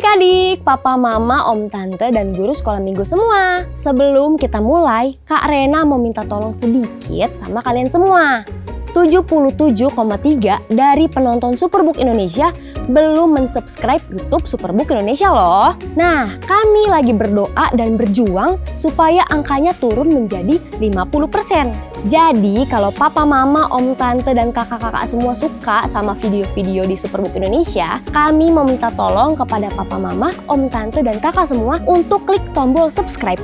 adik-adik, papa, mama, om, tante, dan guru sekolah minggu semua. Sebelum kita mulai, Kak Rena mau minta tolong sedikit sama kalian semua. 77,3 dari penonton Superbook Indonesia belum mensubscribe YouTube Superbook Indonesia loh. Nah, kami lagi berdoa dan berjuang supaya angkanya turun menjadi 50%. Jadi kalau papa, mama, om, tante, dan kakak-kakak semua suka sama video-video di Superbook Indonesia, kami meminta tolong kepada papa, mama, om, tante, dan kakak semua untuk klik tombol subscribe.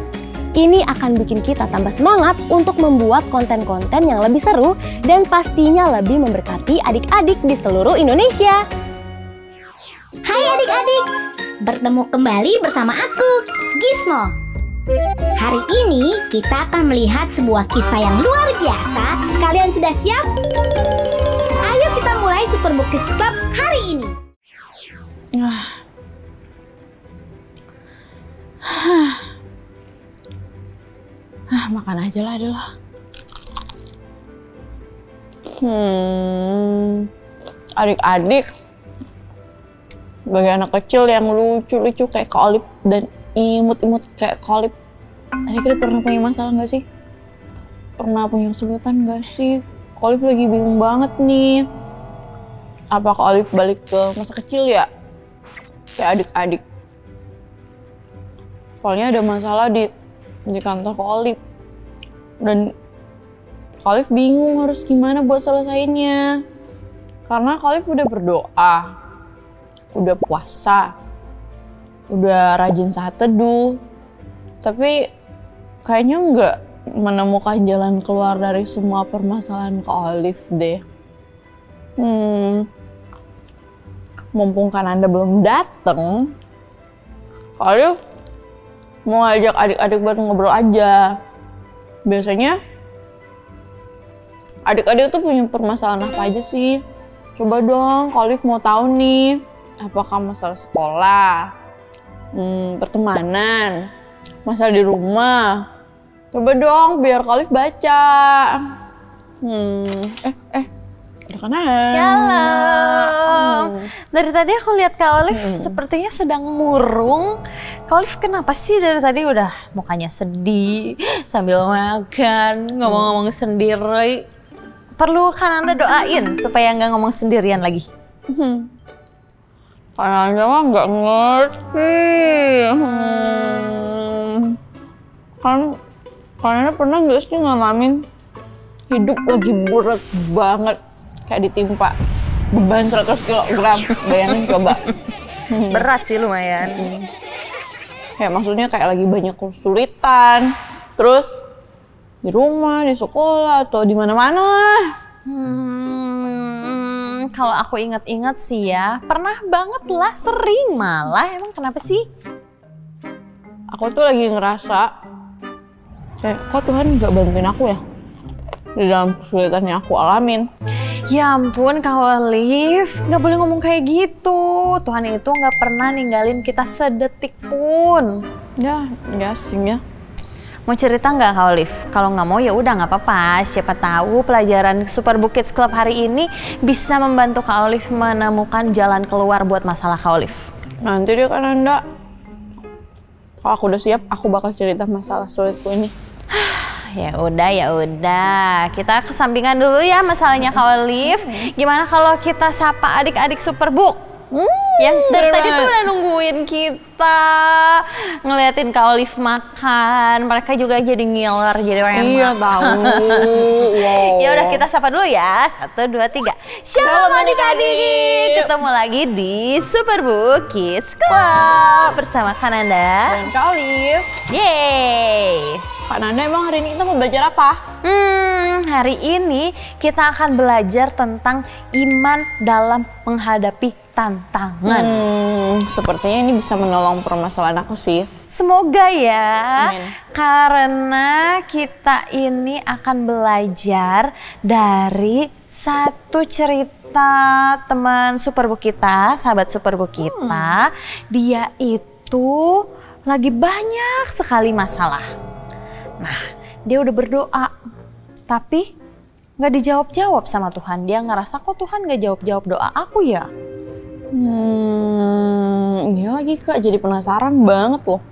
Ini akan bikin kita tambah semangat untuk membuat konten-konten yang lebih seru dan pastinya lebih memberkati adik-adik di seluruh Indonesia. Hai adik-adik, bertemu kembali bersama aku, Gizmo. Hari ini kita akan melihat sebuah kisah yang luar biasa. Kalian sudah siap? Ayo kita mulai Superbook Kids Club hari ini. Makan aja lah adalah. Adik-adik, sebagai anak kecil yang lucu-lucu kayak Kak Olive dan imut-imut kayak Kak Olive, adik-adik pernah punya masalah nggak sih? Pernah punya kesulitan nggak sih? Kak Olive lagi bingung banget nih. Apa Kak Olive balik ke masa kecil ya? Kayak adik-adik. Soalnya ada masalah di kantor Kak Olive. Dan Kak Olive bingung harus gimana buat selesainya. Karena Kak Olive udah berdoa, udah puasa, udah rajin saat teduh, tapi kayaknya nggak menemukan jalan keluar dari semua permasalahan Kak Olive deh. Mumpung kan Anda belum dateng, Kak Olive mau ngajak adik-adik buat ngobrol aja. Biasanya adik-adik tuh punya permasalahan apa aja sih? Coba dong, Kak Olive mau tahu nih. Apakah masalah sekolah, pertemanan, masalah di rumah? Coba dong, biar Kak Olive baca. Ada kan? Shalom. Dari tadi aku lihat Kak Olive sepertinya sedang murung. Kak Olive kenapa sih dari tadi udah mukanya sedih sambil makan, ngomong-ngomong sendiri? Perlu kan Anda doain supaya nggak ngomong sendirian lagi? Karena Anda mah nggak ngerti. Kan Anda pernah nggak sih ngalamin hidup lagi berat banget, kayak ditimpa beban 100 kg, bayangin coba. Berat sih lumayan. Ya maksudnya kayak lagi banyak kesulitan, terus di rumah, di sekolah, atau di mana-mana lah. Kalau aku ingat-ingat sih ya, pernah banget lah, sering malah. Emang kenapa sih? Aku tuh lagi ngerasa kayak kok Tuhan nggak bantuin aku ya di dalam kesulitan yang aku alamin. Ya ampun Kak Olive, nggak boleh ngomong kayak gitu. Tuhan itu nggak pernah ninggalin kita sedetik pun. Ya sih ya. Mau cerita nggak Kak Olive? Kalau nggak mau ya udah nggak apa-apa. Siapa tahu pelajaran Superbook Kids Club hari ini bisa membantu Kak Olive menemukan jalan keluar buat masalah Kak Olive. Nanti deh kan Anda. Kalau aku udah siap, aku bakal cerita masalah sulitku ini. Ya udah. Kita kesampingan dulu ya masalahnya Kak Olive. Gimana kalau kita sapa adik-adik Superbook? Yang dari tadi tuh udah nungguin kita, ngeliatin Kak Olive makan. Mereka juga jadi ngiler, jadi orang yang iya, makan. Tahu. Wow. Ya udah kita sapa dulu ya. 1, 2, 3. Shalom adik-adik. Ketemu lagi di Superbook Kids Club bersama Kananda Dan Kak Olive. Yeay. Kak Nanda, emang hari ini kita mau belajar apa? Hari ini kita akan belajar tentang iman dalam menghadapi tantangan. Sepertinya ini bisa menolong permasalahan aku sih. Semoga ya. Amin. Karena kita ini akan belajar dari satu cerita teman Superbook kita, sahabat Superbook kita. Dia itu lagi banyak sekali masalah. Nah, dia udah berdoa, tapi nggak dijawab-jawab sama Tuhan. Dia ngerasa kok Tuhan nggak jawab-jawab doa aku ya? Iya lagi Kak, jadi penasaran banget loh.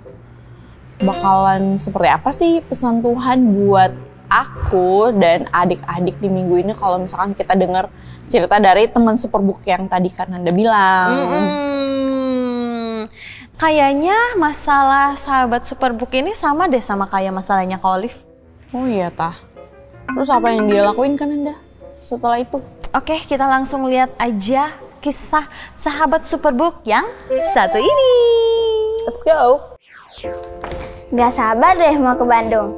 Bakalan seperti apa sih pesan Tuhan buat aku dan adik-adik di minggu ini kalau misalkan kita dengar cerita dari teman Superbook yang tadi kan Anda bilang. Kayaknya masalah sahabat Superbook ini sama deh sama kayak masalahnya Kak Olive. Oh iya Tah. Terus apa yang dia lakuin kan Anda setelah itu? Oke, kita langsung lihat aja kisah sahabat Superbook yang satu ini. Let's go. Gak sabar deh mau ke Bandung.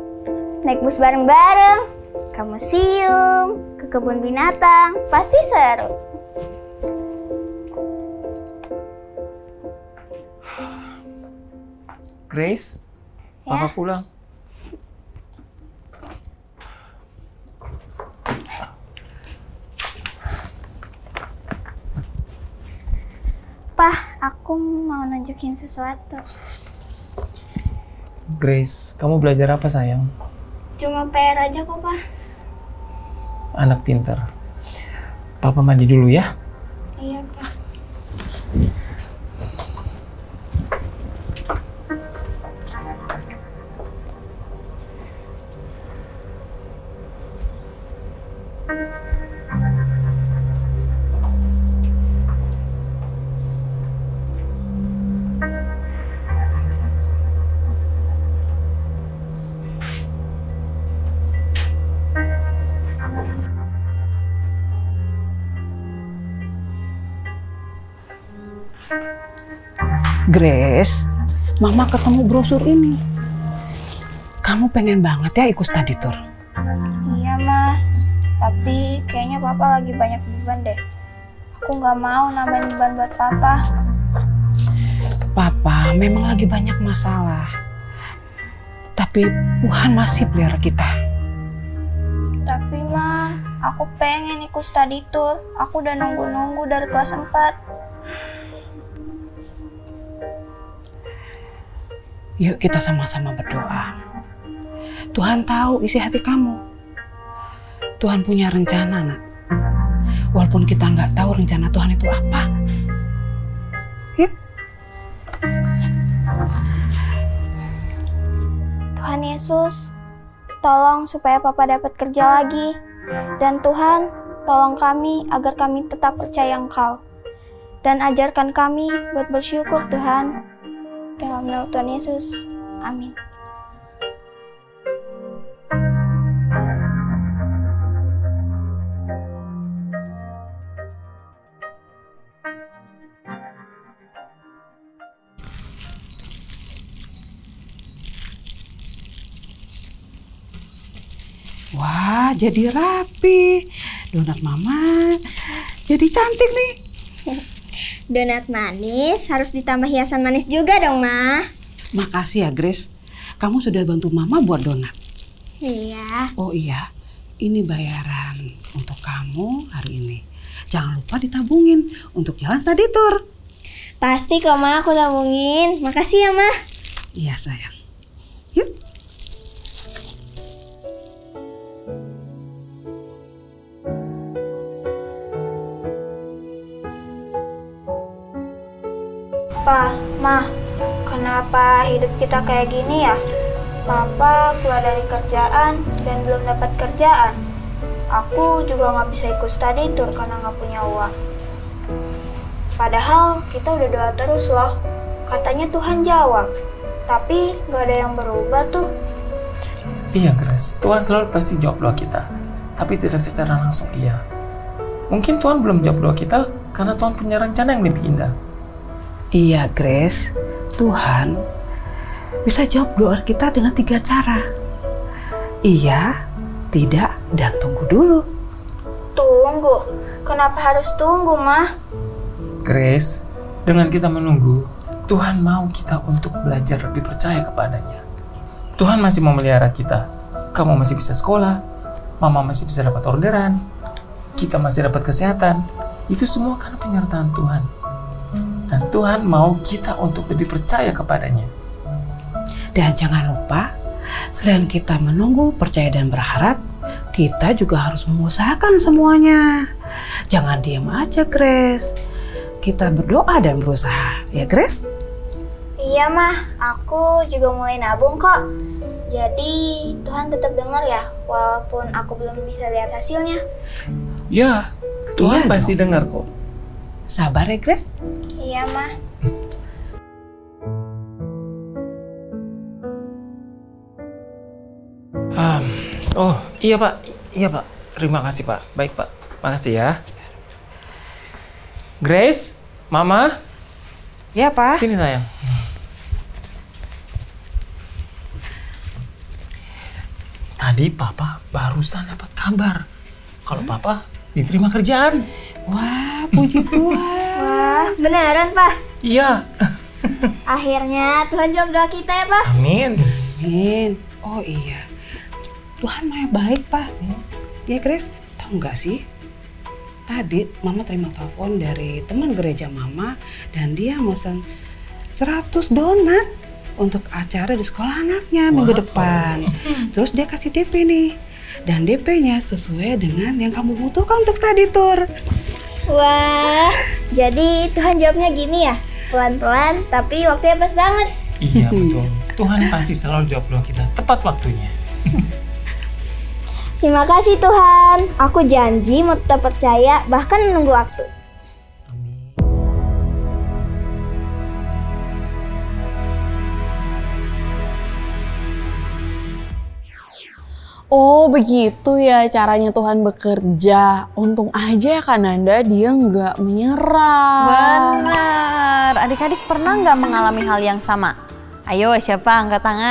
Naik bus bareng-bareng, ke museum, ke kebun binatang, pasti seru. Grace, Papa pulang. Pah, aku mau nunjukin sesuatu. Grace, kamu belajar apa sayang? Cuma PR aja kok, Pah. Anak pintar. Papa mandi dulu ya. Iya, Pah. Grace, Mama ketemu brosur ini. Kamu pengen banget ya ikut study tour? Iya, Ma. Tapi kayaknya Papa lagi banyak beban deh. Aku nggak mau nambahin beban buat Papa. Papa memang lagi banyak masalah. Tapi Tuhan masih pelihara kita. Tapi, Ma, aku pengen ikut study tour. Aku udah nunggu-nunggu dari kelas 4. Yuk kita sama-sama berdoa. Tuhan tahu isi hati kamu. Tuhan punya rencana, nak. Walaupun kita nggak tahu rencana Tuhan itu apa. Yuk. Tuhan Yesus, tolong supaya Papa dapat kerja lagi. Dan Tuhan, tolong kami agar kami tetap percaya Engkau. Dan ajarkan kami buat bersyukur, Tuhan. Dalam nama Tuhan Yesus, amin. Wah, jadi rapi. Donat Mama jadi cantik nih. Donat manis harus ditambah hiasan manis juga dong, Ma. Makasih ya, Grace. Kamu sudah bantu Mama buat donat. Iya. Oh iya, ini bayaran untuk kamu hari ini. Jangan lupa ditabungin untuk jalan study tour. Pasti kok, Ma, aku tabungin. Makasih ya, Ma. Iya, sayang. Yuk. Pa, Ma, kenapa hidup kita kayak gini ya? Papa keluar dari kerjaan dan belum dapat kerjaan. Aku juga nggak bisa ikut study tour karena nggak punya uang. Padahal kita udah doa terus loh. Katanya Tuhan jawab, tapi nggak ada yang berubah tuh. Iya Grace, Tuhan selalu pasti jawab doa kita. Tapi tidak secara langsung iya. Mungkin Tuhan belum jawab doa kita karena Tuhan punya rencana yang lebih indah. Iya, Grace. Tuhan bisa jawab doa kita dengan 3 cara. Iya, tidak, dan tunggu dulu. Tunggu? Kenapa harus tunggu, Ma? Grace, dengan kita menunggu, Tuhan mau kita untuk belajar lebih percaya kepadanya. Tuhan masih mau melihara kita. Kamu masih bisa sekolah, Mama masih bisa dapat orderan, kita masih dapat kesehatan. Itu semua karena penyertaan Tuhan. Dan Tuhan mau kita untuk lebih percaya kepadanya. Dan jangan lupa, selain kita menunggu, percaya dan berharap, kita juga harus mengusahakan semuanya. Jangan diam aja, Grace. kita berdoa dan berusaha, ya Grace? Iya mah, aku juga mulai nabung kok. Jadi Tuhan tetap dengar ya, walaupun aku belum bisa lihat hasilnya. Ya, Tuhan Iya pasti dengar kok. Sabar ya Grace. Iya mah. Oh iya Pak, terima kasih Pak. Baik Pak, makasih ya. Grace, Mama, Ya Pak. sini sayang. Tadi Papa barusan dapat kabar kalau Papa diterima kerjaan. Wah, puji Tuhan. Wah, beneran Pak. Iya. Akhirnya Tuhan jawab doa kita ya Pak. Amin. Amin. Oh iya, Tuhan Maha baik Pak. Ya Grace, tahu nggak sih? Tadi Mama terima telepon dari teman gereja Mama dan dia mesen 100 donat untuk acara di sekolah anaknya minggu depan. Terus dia kasih DP nih. Dan DP-nya sesuai dengan yang kamu butuhkan untuk study tour. Wah, jadi Tuhan jawabnya gini ya? Pelan-pelan tapi waktunya pas banget. Iya betul. Tuhan pasti selalu jawab doa kita tepat waktunya. Terima kasih Tuhan. Aku janji mau tetap percaya bahkan menunggu waktu. Oh begitu ya caranya Tuhan bekerja. Untung aja ya Kak Nanda dia nggak menyerah. Benar. Adik-adik pernah nggak mengalami hal yang sama? Ayo siapa angkat tangan.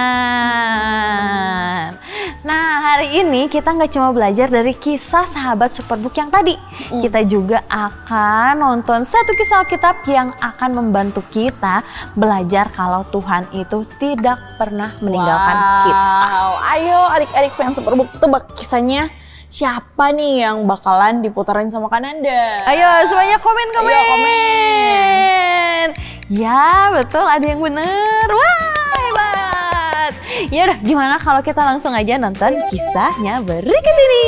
Nah hari ini kita nggak cuma belajar dari kisah sahabat Superbook yang tadi. Kita juga akan nonton satu kisah Alkitab yang akan membantu kita belajar kalau Tuhan itu tidak pernah meninggalkan kita. Wow, ayo adik-adik fans Superbook tebak kisahnya siapa nih yang bakalan diputarin sama Kak Nanda. Ayo semuanya komen. Ayo, komen. Ya betul ada yang bener. Wah hebat. Ya udah gimana kalau kita langsung aja nonton kisahnya berikut ini.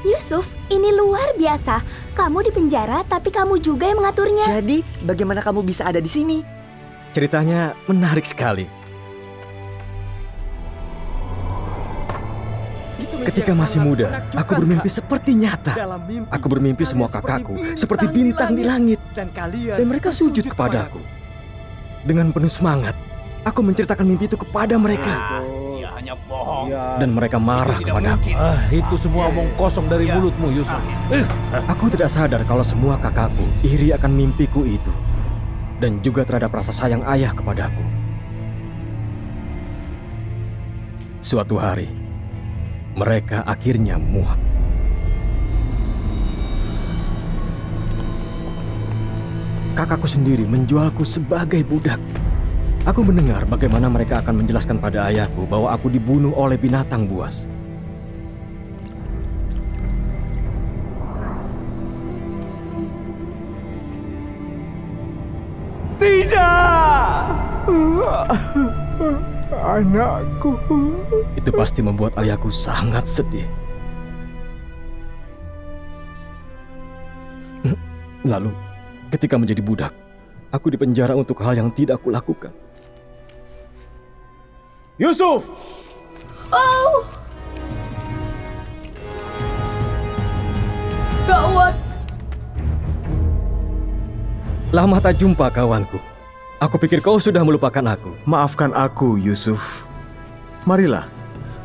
Yusuf, ini luar biasa. Kamu di penjara tapi kamu juga yang mengaturnya. Jadi, bagaimana kamu bisa ada di sini? Ceritanya menarik sekali. Ketika masih muda, aku bermimpi seperti nyata. Aku bermimpi semua kakakku seperti bintang di langit. Dan mereka sujud kepadaku. Dengan penuh semangat, aku menceritakan mimpi itu kepada mereka. Dan mereka marah kepadaku. Itu semua omong kosong dari mulutmu, Yusuf. Aku tidak sadar kalau semua kakakku iri akan mimpiku itu. Dan juga terhadap rasa sayang ayah kepadaku. Suatu hari, mereka akhirnya muak. Kakakku sendiri menjualku sebagai budak. Aku mendengar bagaimana mereka akan menjelaskan pada ayahku bahwa aku dibunuh oleh binatang buas. Anakku. Itu pasti membuat ayahku sangat sedih. Lalu, ketika menjadi budak, aku dipenjara untuk hal yang tidak aku lakukan. Yusuf! Gawat. Lama tak jumpa kawanku. Aku pikir kau sudah melupakan aku. Maafkan aku, Yusuf. Marilah,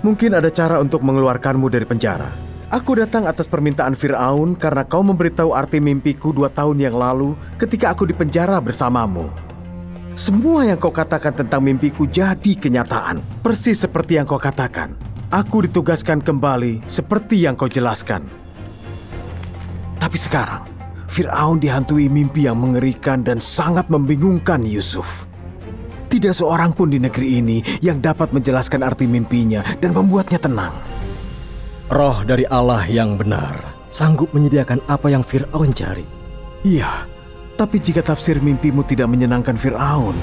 mungkin ada cara untuk mengeluarkanmu dari penjara. Aku datang atas permintaan Fir'aun karena kau memberitahu arti mimpiku 2 tahun yang lalu ketika aku di penjara bersamamu. Semua yang kau katakan tentang mimpiku jadi kenyataan. Persis seperti yang kau katakan. Aku ditugaskan kembali seperti yang kau jelaskan. Tapi sekarang, Fir'aun dihantui mimpi yang mengerikan dan sangat membingungkan Yusuf. Tidak seorang pun di negeri ini yang dapat menjelaskan arti mimpinya dan membuatnya tenang. Roh dari Allah yang benar sanggup menyediakan apa yang Fir'aun cari. Iya, tapi jika tafsir mimpimu tidak menyenangkan Fir'aun,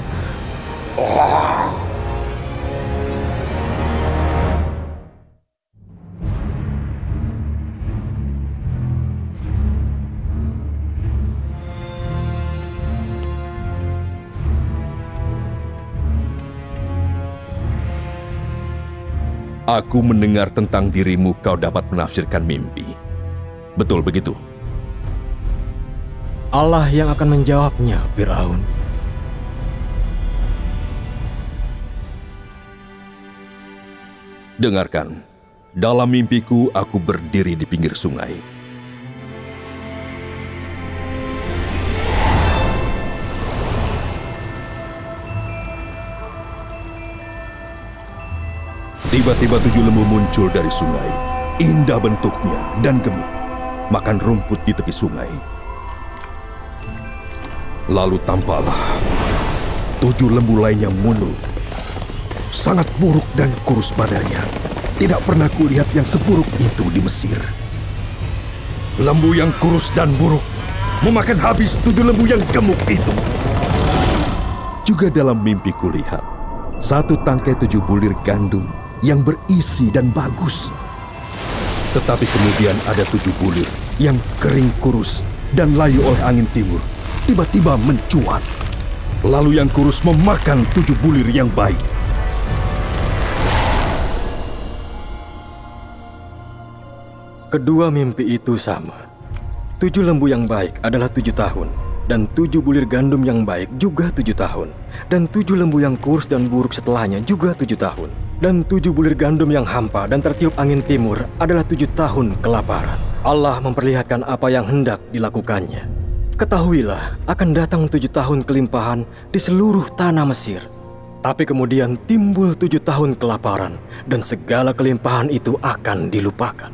Aku mendengar tentang dirimu kau dapat menafsirkan mimpi. Betul begitu? Allah yang akan menjawabnya, Firaun. Dengarkan, dalam mimpiku aku berdiri di pinggir sungai. Tiba-tiba 7 lembu muncul dari sungai. Indah bentuknya dan gemuk. Makan rumput di tepi sungai. Lalu tampaklah 7 lembu lainnya muncul. Sangat buruk dan kurus badannya. Tidak pernah kulihat yang seburuk itu di Mesir. Lembu yang kurus dan buruk memakan habis 7 lembu yang gemuk itu. Juga dalam mimpi kulihat 1 tangkai 7 bulir gandum yang berisi dan bagus. Tetapi kemudian ada 7 bulir yang kering kurus dan layu oleh angin timur tiba-tiba mencuat. Lalu yang kurus memakan 7 bulir yang baik. Kedua mimpi itu sama. 7 lembu yang baik adalah 7 tahun. Dan 7 bulir gandum yang baik juga 7 tahun. Dan 7 lembu yang kurus dan buruk setelahnya juga 7 tahun. Dan 7 bulir gandum yang hampa dan tertiup angin timur adalah 7 tahun kelaparan. Allah memperlihatkan apa yang hendak dilakukannya. Ketahuilah, akan datang 7 tahun kelimpahan di seluruh tanah Mesir. Tapi kemudian timbul 7 tahun kelaparan, dan segala kelimpahan itu akan dilupakan.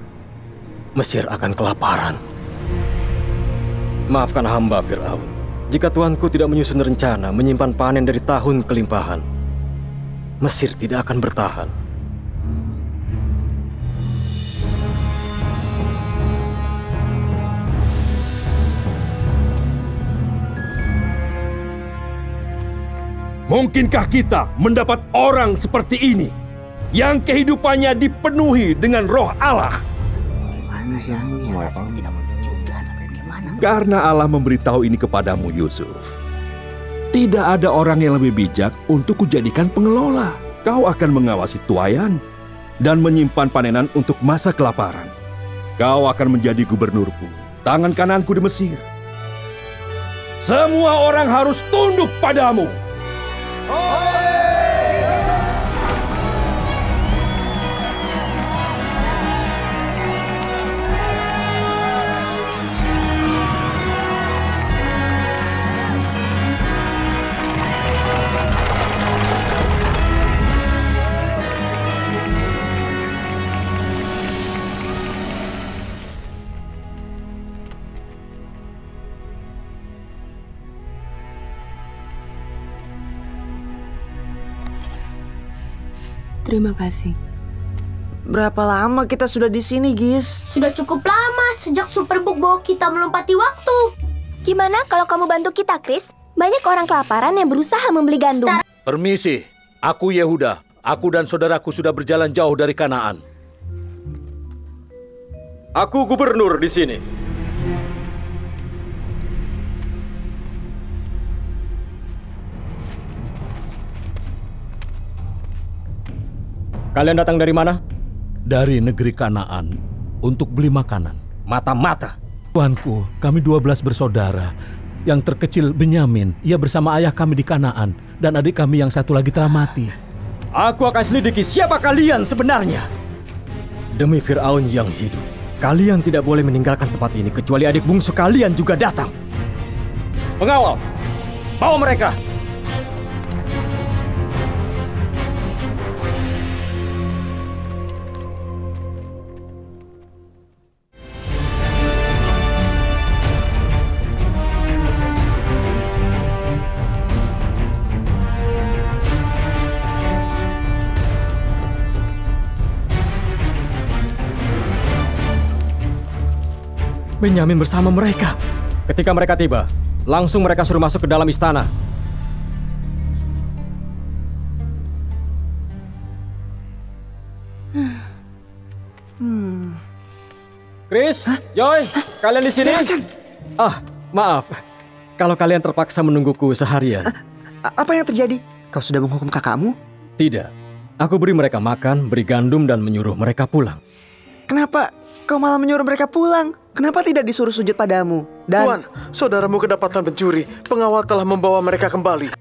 Mesir akan kelaparan. Maafkan hamba, Firaun. Jika Tuanku tidak menyusun rencana menyimpan panen dari tahun kelimpahan, Mesir tidak akan bertahan. Mungkinkah kita mendapat orang seperti ini yang kehidupannya dipenuhi dengan roh Allah? Karena Allah memberitahu ini kepadamu, Yusuf. Tidak ada orang yang lebih bijak untuk kujadikan pengelola. Kau akan mengawasi tuayan dan menyimpan panenan untuk masa kelaparan. Kau akan menjadi gubernurku, tangan kananku di Mesir. Semua orang harus tunduk padamu. Terima kasih. Berapa lama kita sudah di sini, Gis? Sudah cukup lama sejak Superbook bawa kita melompati waktu. Gimana kalau kamu bantu kita, Chris? Banyak orang kelaparan yang berusaha membeli gandum. Permisi, aku Yehuda. Aku dan saudaraku sudah berjalan jauh dari Kanaan. Aku gubernur di sini. Kalian datang dari mana? Dari negeri Kanaan untuk beli makanan. Mata-mata. Tuanku, kami 12 bersaudara. Yang terkecil Benyamin, ia bersama ayah kami di Kanaan. Dan adik kami yang satu lagi telah mati. Aku akan selidiki siapa kalian sebenarnya. Demi Firaun yang hidup, kalian tidak boleh meninggalkan tempat ini kecuali adik bungsu kalian juga datang. Pengawal, bawa mereka. Benyamin bersama mereka. Ketika mereka tiba, langsung mereka suruh masuk ke dalam istana. Chris, Joy, kalian di sini? Maaf. Kalau kalian terpaksa menungguku seharian. Apa yang terjadi? Kau sudah menghukum kakakmu? Tidak. Aku beri mereka makan, beri gandum dan menyuruh mereka pulang. Kenapa kau malah menyuruh mereka pulang? Kenapa tidak disuruh sujud padamu? Dan Tuan, saudaramu kedapatan pencuri. Pengawal telah membawa mereka kembali.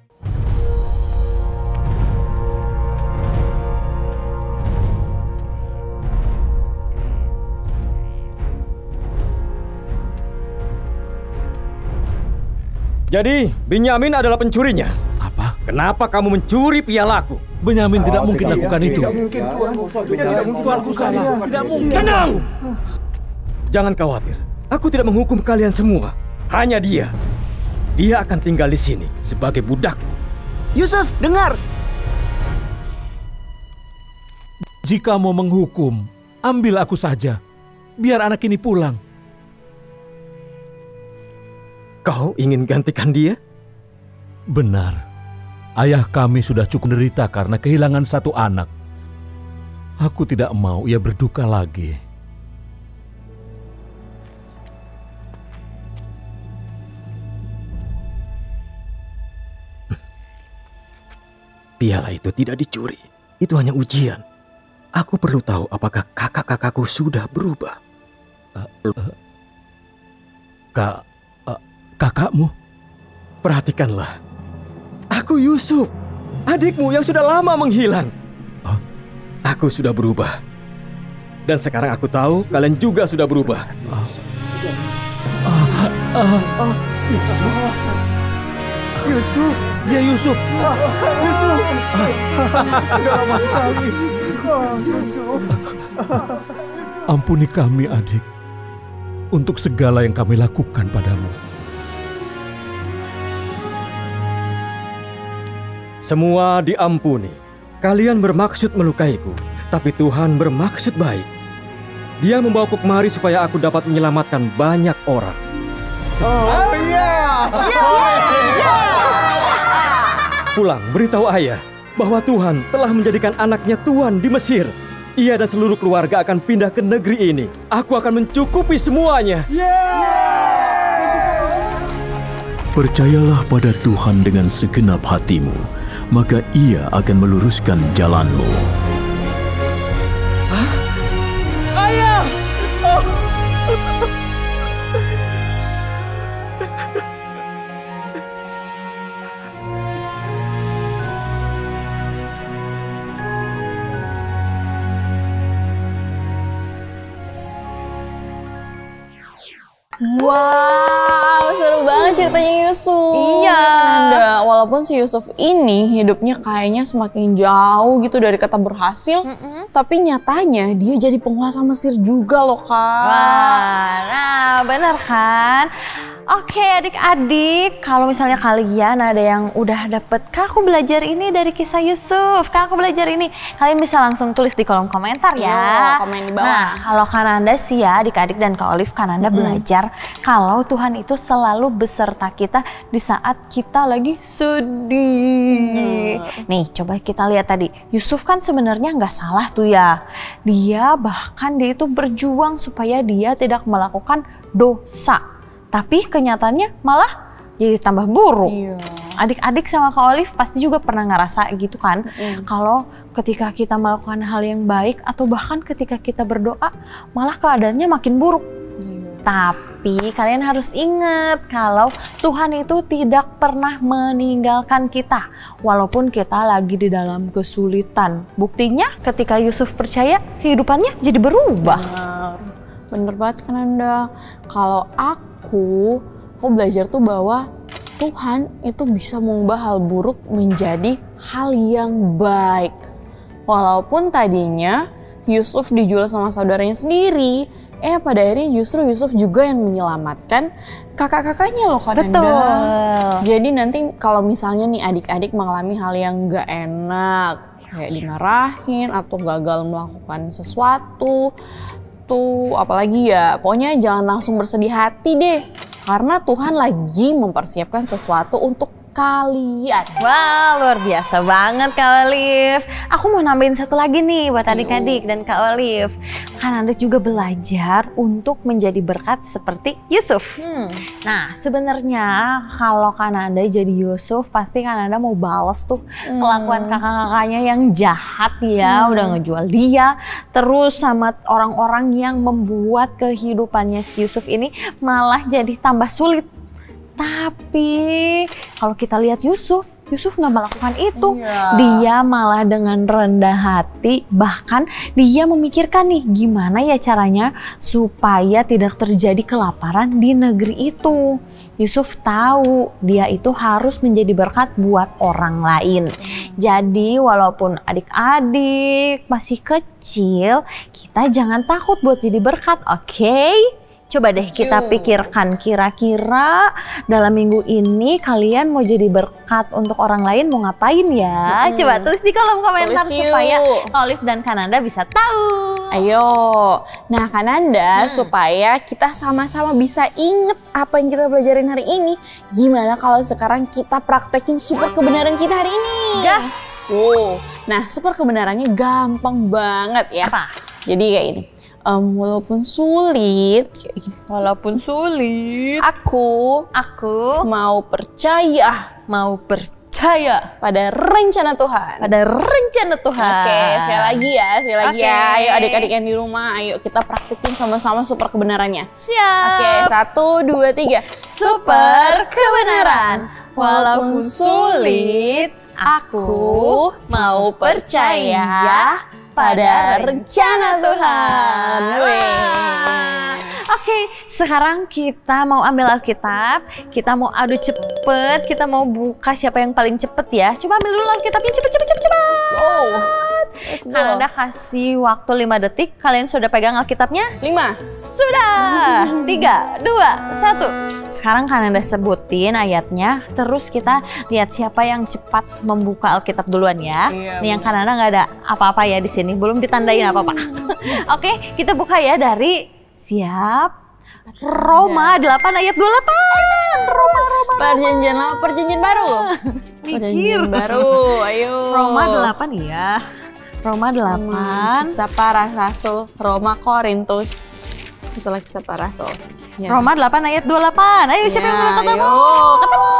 Jadi, Benyamin adalah pencurinya. Apa? Kenapa kamu mencuri pialaku? Benyamin tidak mungkin lakukan itu. Tidak mungkin, Tuan. Tidak mungkin, Tuanku salah. Tidak mungkin. Tenang! Jangan khawatir. Aku tidak menghukum kalian semua. Hanya dia. Dia akan tinggal di sini sebagai budakku. Yusuf, dengar! Jika mau menghukum, ambil aku saja. Biar anak ini pulang. Kau ingin gantikan dia? Benar. Ayah kami sudah cukup derita karena kehilangan satu anak. Aku tidak mau ia berduka lagi. Piala itu tidak dicuri. Itu hanya ujian. Aku perlu tahu apakah kakak-kakakku sudah berubah. Kakakmu? Perhatikanlah. Aku Yusuf, adikmu yang sudah lama menghilang. Aku sudah berubah. Dan sekarang aku tahu kalian juga sudah berubah. Yusuf. Dia Yusuf. Sudah lama sekali. Yusuf. Ampuni kami, adik, untuk segala yang kami lakukan padamu. Semua diampuni. Kalian bermaksud melukaiku, tapi Tuhan bermaksud baik. Dia membawaku kemari supaya aku dapat menyelamatkan banyak orang. Pulang, beritahu ayah bahwa Tuhan telah menjadikan anaknya tuan di Mesir. Ia dan seluruh keluarga akan pindah ke negeri ini. Aku akan mencukupi semuanya. Percayalah pada Tuhan dengan segenap hatimu, maka Ia akan meluruskan jalanmu. Ayah! Wow, seru banget ceritanya Yusuf. Iya. Nanda, walaupun si Yusuf ini hidupnya kayaknya semakin jauh gitu dari kata berhasil, tapi nyatanya dia jadi penguasa Mesir juga loh, Kak. Wah, nah benar kan? Oke adik-adik, kalau misalnya kalian ada yang udah dapet, Kak aku belajar ini dari kisah Yusuf, Kak aku belajar ini, kalian bisa langsung tulis di kolom komentar ya. Komen di bawah. Nah kalau Kananda sih ya adik-adik dan Kak Olive, Kananda belajar kalau Tuhan itu selalu beserta kita di saat kita lagi sedih. Nih coba kita lihat tadi, Yusuf kan sebenarnya nggak salah tuh ya. Dia itu berjuang supaya dia tidak melakukan dosa. Tapi kenyataannya malah jadi tambah buruk. Iya. Adik-adik sama Kak Olive pasti juga pernah ngerasa gitu kan. Kalau ketika kita melakukan hal yang baik atau bahkan ketika kita berdoa malah keadaannya makin buruk. Tapi kalian harus ingat kalau Tuhan itu tidak pernah meninggalkan kita. Walaupun kita lagi di dalam kesulitan. Buktinya ketika Yusuf percaya kehidupannya jadi berubah. Bener banget kan Anda. Kalau aku belajar tuh bahwa Tuhan itu bisa mengubah hal buruk menjadi hal yang baik. Walaupun tadinya Yusuf dijual sama saudaranya sendiri, pada akhirnya justru Yusuf juga yang menyelamatkan kakak-kakaknya loh kan Anda. Betul. Jadi nanti kalau misalnya nih adik-adik mengalami hal yang gak enak, kayak dimarahin atau gagal melakukan sesuatu, apalagi ya, pokoknya jangan langsung bersedih hati deh, karena Tuhan lagi mempersiapkan sesuatu untuk kalian. Wah, luar biasa banget Kak Olive. Aku mau nambahin satu lagi nih buat adik-adik dan Kak Olive. Kan Anda juga belajar untuk menjadi berkat seperti Yusuf. Nah, sebenarnya kalau Kak Nanda jadi Yusuf, pasti Kak Nanda mau balas tuh kelakuan kakak-kakaknya yang jahat ya, udah ngejual dia, terus sama orang-orang yang membuat kehidupannya si Yusuf ini malah jadi tambah sulit. Tapi kalau kita lihat Yusuf nggak melakukan itu. Dia malah dengan rendah hati, bahkan dia memikirkan nih gimana ya caranya supaya tidak terjadi kelaparan di negeri itu. Yusuf tahu dia itu harus menjadi berkat buat orang lain. Jadi walaupun adik-adik masih kecil, kita jangan takut buat jadi berkat, oke? Coba deh kita pikirkan kira-kira dalam minggu ini kalian mau jadi berkat untuk orang lain mau ngapain ya? Coba tulis di kolom komentar supaya Olive dan Kananda bisa tahu. Ayo. Nah Kananda, supaya kita sama-sama bisa inget apa yang kita pelajarin hari ini, gimana kalau sekarang kita praktekin super kebenaran kita hari ini? Gas! Nah super kebenarannya gampang banget ya. Apa? Jadi kayak ini. Walaupun sulit, aku mau percaya pada rencana Tuhan. Oke, sekali lagi ya. Ayo adik-adik yang di rumah, ayo kita praktikin sama-sama super kebenarannya. Siap. Oke, 1, 2, 3. Super kebenaran. Walaupun sulit, aku mau percaya pada rencana Tuhan. Oke, sekarang kita mau ambil Alkitab, kita mau adu cepet, kita mau buka siapa yang paling cepet ya. Coba ambil dulu Alkitabnya, cepet. Kananda kasih waktu 5 detik, kalian sudah pegang Alkitabnya? 5. Sudah. 3, 2, 1. Sekarang Kananda sebutin ayatnya, terus kita lihat siapa yang cepat membuka Alkitab duluan ya. Nih yang Kananda nggak ada apa-apa ya di sini, belum ditandain apa-apa. Oke, kita buka ya dari Roma 8 ayat 28. Roma. Perjanjian lama, perjanjian baru. Perjanjian baru, ayo. Roma 8 ya. Roma 8. Kisah para Rasul, Roma Korintus. Setelah Kisah para Rasul. Ya. Roma 8 ayat 28. Ayo siapa yang belum ketemu? Ketemu.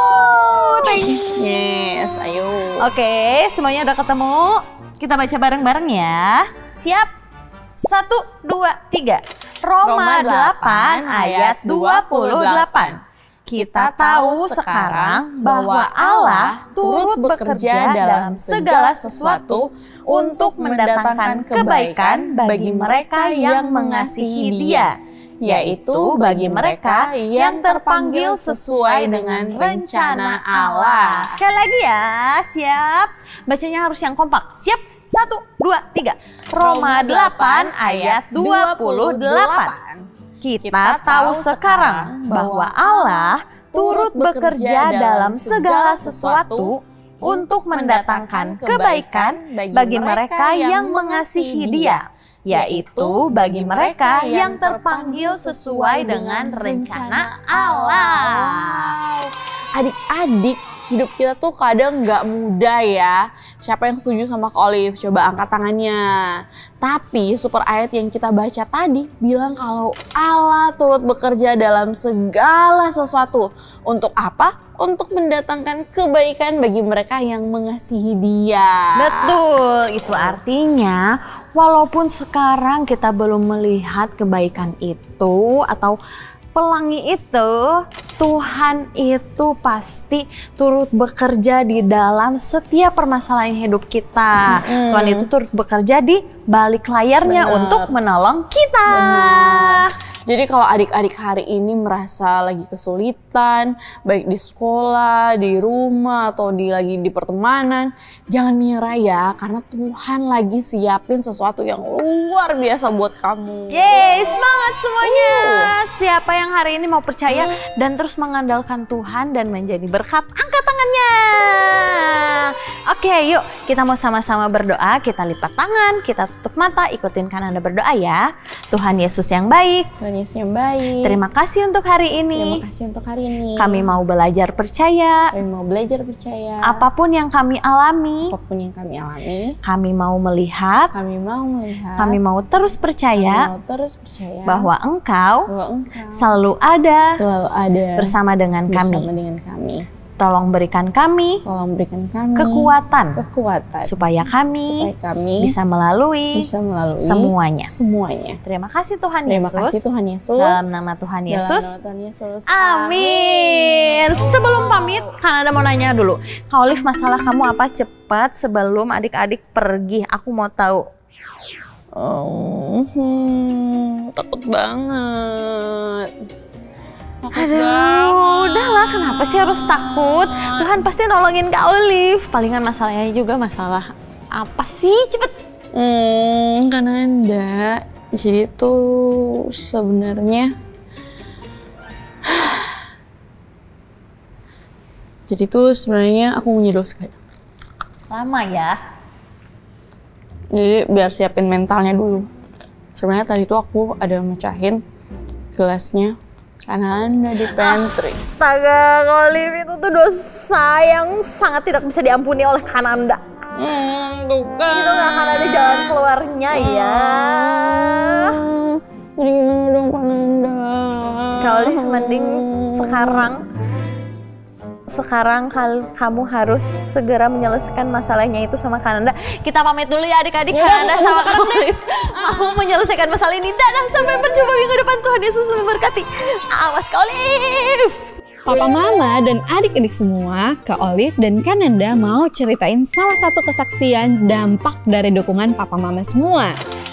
Yes, ayo. Oke, semuanya udah ketemu. Kita baca bareng-bareng ya. Siap? 1, 2, 3. Roma 8 ayat 28. Kita tahu sekarang bahwa Allah turut bekerja dalam segala sesuatu untuk mendatangkan kebaikan bagi mereka yang mengasihi Dia, yaitu bagi mereka yang terpanggil sesuai dengan rencana Allah. Sekali lagi ya, siap? Bacanya harus yang kompak. Siap? 1, 2, 3. Roma 8 ayat 28. Kita tahu sekarang bahwa Allah turut bekerja dalam segala sesuatu untuk mendatangkan kebaikan bagi mereka yang mengasihi Dia, yaitu bagi mereka yang terpanggil sesuai dengan rencana Allah. Adik-adik, hidup kita tuh kadang nggak mudah ya. Siapa yang setuju sama Kak Olive? Coba angkat tangannya. Tapi super ayat yang kita baca tadi bilang kalau Allah turut bekerja dalam segala sesuatu. Untuk apa? Untuk mendatangkan kebaikan bagi mereka yang mengasihi Dia. Betul, itu artinya walaupun sekarang kita belum melihat kebaikan itu atau pelangi itu, Tuhan itu pasti turut bekerja di dalam setiap permasalahan hidup kita. Tuhan itu turut bekerja di balik layarnya untuk menolong kita. Jadi kalau adik-adik hari ini merasa lagi kesulitan, baik di sekolah, di rumah, atau lagi di pertemanan, jangan menyerah ya, karena Tuhan lagi siapin sesuatu yang luar biasa buat kamu. Yeay, semangat semuanya. Siapa yang hari ini mau percaya dan terus mengandalkan Tuhan dan menjadi berkat, angkat tangannya. Oke, yuk kita mau sama-sama berdoa. Kita lipat tangan, kita tutup mata, ikutin Kananda berdoa ya. Tuhan Yesus yang baik. Tuhan Yesus yang baik. Terima kasih untuk hari ini. Terima kasih untuk hari ini. Kami mau belajar percaya. Kami mau belajar percaya. Apapun yang kami alami. Apapun yang kami alami. Kami mau melihat. Kami mau melihat. Kami mau terus percaya. Kami mau terus percaya. Bahwa Engkau selalu ada. Selalu ada. Bersama dengan kami. Bersama dengan kami. Tolong berikan kami kekuatan supaya kami bisa melalui semuanya. Terima kasih Tuhan Yesus. Dalam nama Tuhan Yesus. Amin. Sebelum pamit, Kananda mau nanya dulu. Kak Olive, masalah kamu apa? Cepat sebelum adik-adik pergi. Aku mau tahu. Takut banget. Aduh, udahlah, kenapa sih harus takut? Tuhan pasti nolongin Kak Olive. Palingan masalahnya juga masalah apa sih? Cepet. Kananda, jadi tuh sebenarnya aku nyedot sekali. Lama ya? Jadi biar siapin mentalnya dulu. Sebenarnya tadi tuh aku ada mecahin gelasnya Kananda di pantry. Astaga, Kak Olive, itu tuh dosa yang sangat tidak bisa diampuni oleh Kananda. Bukan. Itu gak akan ada jalan keluarnya ya. Jadi gimana dong Kananda? Kak Olive, mending sekarang kamu harus segera menyelesaikan masalahnya itu sama Kananda. Kita pamit dulu ya adik-adik. Kananda sama Kananda mau menyelesaikan masalah ini. Dadah, sampai berjumpa minggu depan. Tuhan Yesus memberkati. Awas Kak Olive. Papa Mama dan adik-adik semua, Kak Olive dan Kananda mau ceritain salah satu kesaksian dampak dari dukungan Papa Mama semua.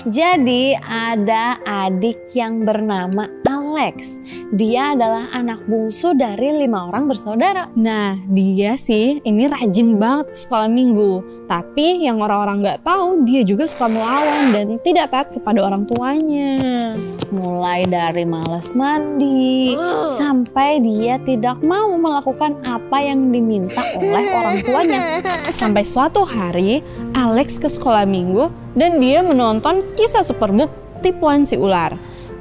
Jadi ada adik yang bernama Alex. Dia adalah anak bungsu dari 5 orang bersaudara. Nah, dia sih ini rajin banget ke sekolah minggu. Tapi yang orang-orang nggak tahu, dia juga suka melawan dan tidak taat kepada orang tuanya. Mulai dari malas mandi, sampai dia tidak mau melakukan apa yang diminta oleh orang tuanya. Sampai suatu hari, Alex ke sekolah minggu dan dia menonton kisah Superbook Tipuan si Ular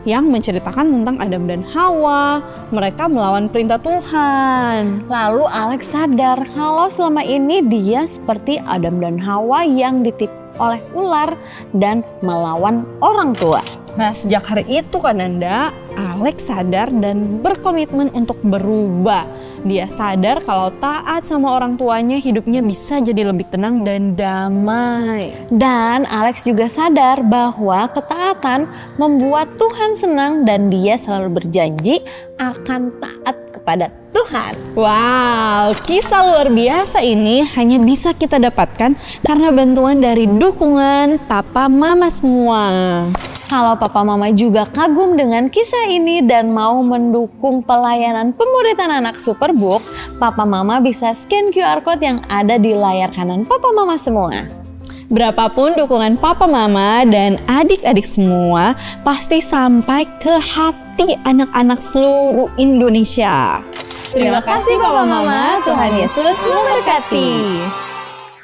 yang menceritakan tentang Adam dan Hawa. Mereka melawan perintah Tuhan. Lalu Alex sadar kalau selama ini dia seperti Adam dan Hawa yang ditipu oleh ular dan melawan orang tua. Nah, sejak hari itu Kananda, Alex sadar dan berkomitmen untuk berubah. Dia sadar kalau taat sama orang tuanya hidupnya bisa jadi lebih tenang dan damai. Dan Alex juga sadar bahwa ketaatan membuat Tuhan senang dan dia selalu berjanji akan taat kepada Tuhan. Wow, kisah luar biasa ini hanya bisa kita dapatkan karena bantuan dari dukungan Papa Mama semua. Kalau Papa Mama juga kagum dengan kisah ini dan mau mendukung pelayanan pemuritan anak Superbook, Papa Mama bisa scan QR Code yang ada di layar kanan Papa Mama semua. Berapapun dukungan Papa Mama dan adik-adik semua pasti sampai ke hati anak-anak seluruh Indonesia. Terima kasih Papa Mama, Tuhan Yesus memberkati.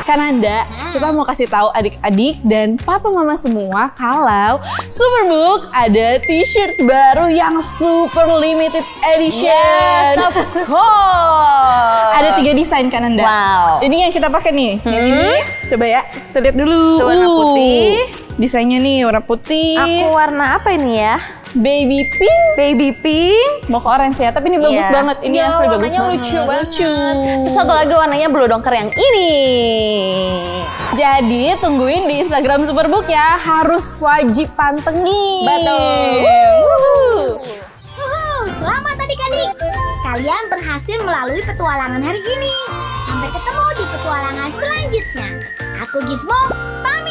Kananda, kita mau kasih tahu adik-adik dan Papa Mama semua kalau Superbook ada t-shirt baru yang super limited edition. Yes, of course. Ada 3 desain Kananda. Wow. Ini yang kita pakai nih. Yang ini, coba ya, kita lihat dulu. Itu warna putih. Desainnya nih warna putih. Aku warna apa ini ya? Baby pink. Baby pink. Mau ke orange ya, tapi ini bagus banget. Ini asli bagus banget. Lucu. Terus satu lagi warnanya blue dongker yang ini. Jadi tungguin di Instagram Superbook ya. Harus wajib pantengin. Betul. Selamat adik-adik. Kalian berhasil melalui petualangan hari ini. Sampai ketemu di petualangan selanjutnya. Aku Gizmo, pamit.